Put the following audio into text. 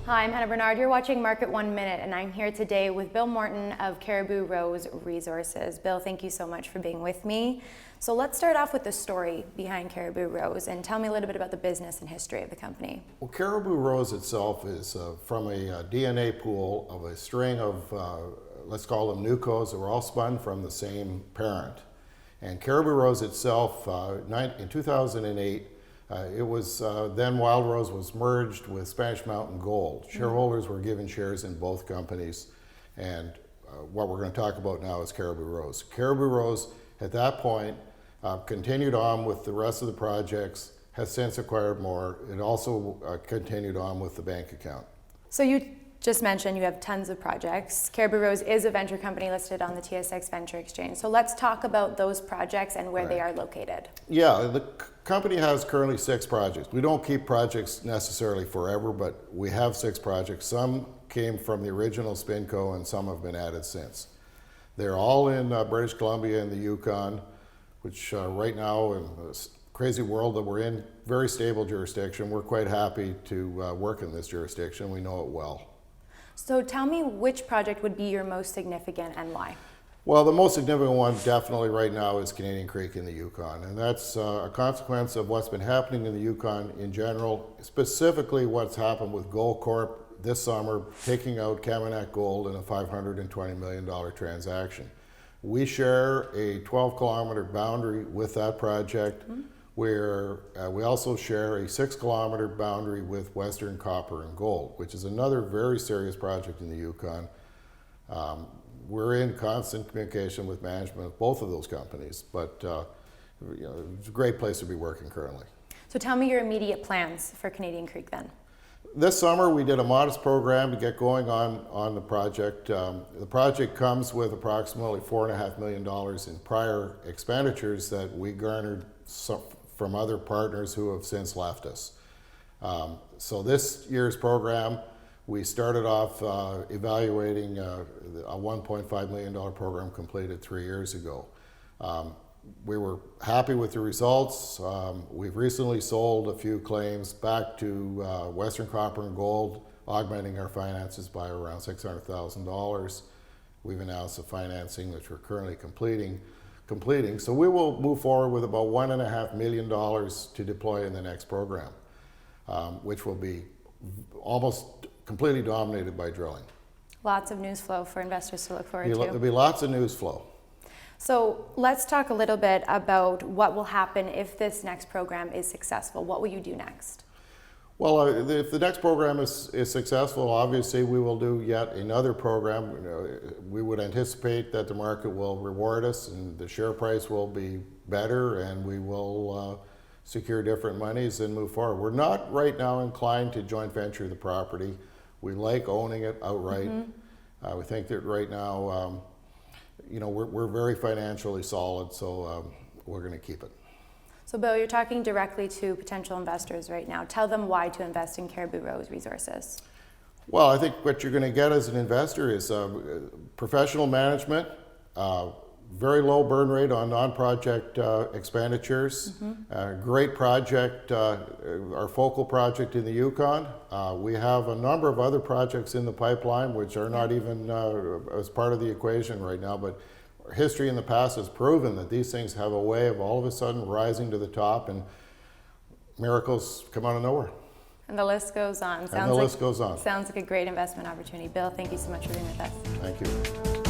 Hi, I'm Hannah Bernard. You're watching Market 1 Minute, and I'm here today with Bill Morton of Cariboo Rose Resources. Bill, thank you so much for being with me. So let's start off with the story behind Cariboo Rose and tell me a little bit about the business and history of the company. Well, Cariboo Rose itself is from a DNA pool of a string of, let's call them nucos, that were all spun from the same parent. And Cariboo Rose itself, in 2008, it was then Wild Rose was merged with Spanish Mountain Gold. Shareholders were given shares in both companies, and what we're going to talk about now is Cariboo Rose. Cariboo Rose, at that point, continued on with the rest of the projects, has since acquired more. It also continued on with the bank account. So you just mentioned you have tons of projects. Cariboo Rose is a venture company listed on the TSX Venture Exchange. So let's talk about those projects and where they are located. Yeah, the company has currently 6 projects. We don't keep projects necessarily forever, but we have 6 projects. Some came from the original SpinCo and some have been added since. They're all in British Columbia and the Yukon, which right now in this crazy world that we're in, very stable jurisdiction. We're quite happy to work in this jurisdiction. We know it well. So tell me which project would be your most significant and why? Well, the most significant one definitely right now is Canadian Creek in the Yukon, and that's a consequence of what's been happening in the Yukon in general, specifically what's happened with Goldcorp this summer, taking out Kaminak Gold in a $520 million transaction. We share a 12-kilometer boundary with that project, where we also share a 6-kilometer boundary with Western Copper and Gold, which is another very serious project in the Yukon. We're in constant communication with management of both of those companies, but it's a great place to be working currently. So tell me your immediate plans for Canadian Creek then. This summer we did a modest program to get going on the project. The project comes with approximately $4.5 million in prior expenditures that we garnered from other partners who have since left us. So this year's program, we started off evaluating a $1.5 million program completed 3 years ago. We were happy with the results. We've recently sold a few claims back to Western Copper and Gold, augmenting our finances by around $600,000. We've announced the financing, which we're currently completing. So we will move forward with about $1.5 million to deploy in the next program, which will be almost completely dominated by drilling. Lots of news flow for investors to look forward to. There'll be lots of news flow. So let's talk a little bit about what will happen if this next program is successful. What will you do next? Well, if the next program is successful, obviously we will do yet another program. We would anticipate that the market will reward us and the share price will be better, and we will secure different monies and move forward. We're not right now inclined to joint venture the property. We like owning it outright. We think that right now, we're very financially solid, so we're going to keep it. So Bill, you're talking directly to potential investors right now. Tell them why to invest in Cariboo Rose Resources. Well, I think what you're going to get as an investor is professional management, very low burn rate on non-project expenditures, great project, our focal project in the Yukon. We have a number of other projects in the pipeline which are not even as part of the equation right now, but history in the past has proven that these things have a way of all of a sudden rising to the top, and miracles come out of nowhere. And the list goes on. List goes on. Sounds like a great investment opportunity. Bill, thank you so much for being with us. Thank you.